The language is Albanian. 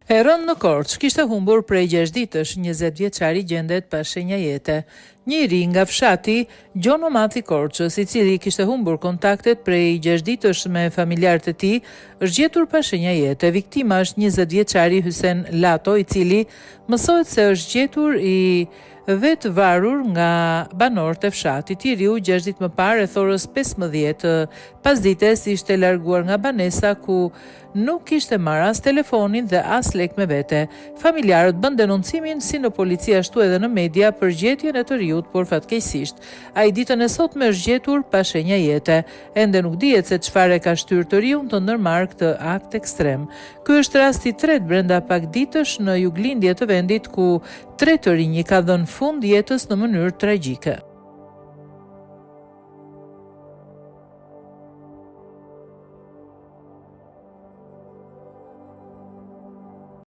E rënë në Korçë, kishte humbur prej 6 ditësh, 20 vjeçari gjendet pa shenja jete. Njëri nga fshati Gjon Omati Korçës, i cili kishte humbur kontaktet prej 6 ditësh me familjarët e tij, është gjetur pa shenja jete. Viktima është 20 vjeçari Hysen Lato, i cili mësohet se është gjetur i vetë varur nga banorët e fshatit. I riu 6 ditë më parë, rreth orës 15 pasdites, ishte larguar nga banesa ku nuk kishte marrë as telefonin dhe as lek me vete. Familjarët bën denoncimin si në polici ashtu edhe në media për gjetjen e të riut, por fatkeqësisht ai ditën e sotme është gjetur pa shenja jete. Ende nuk dihet se çfarë ka shtyrë të riun të ndërmarrë këtë akt ekstrem. Ky është rasti i tretë brenda pak ditësh në juglindje të vendit ku 3 të rinj i ka dhënë fund jetës në mënyrë tragjike.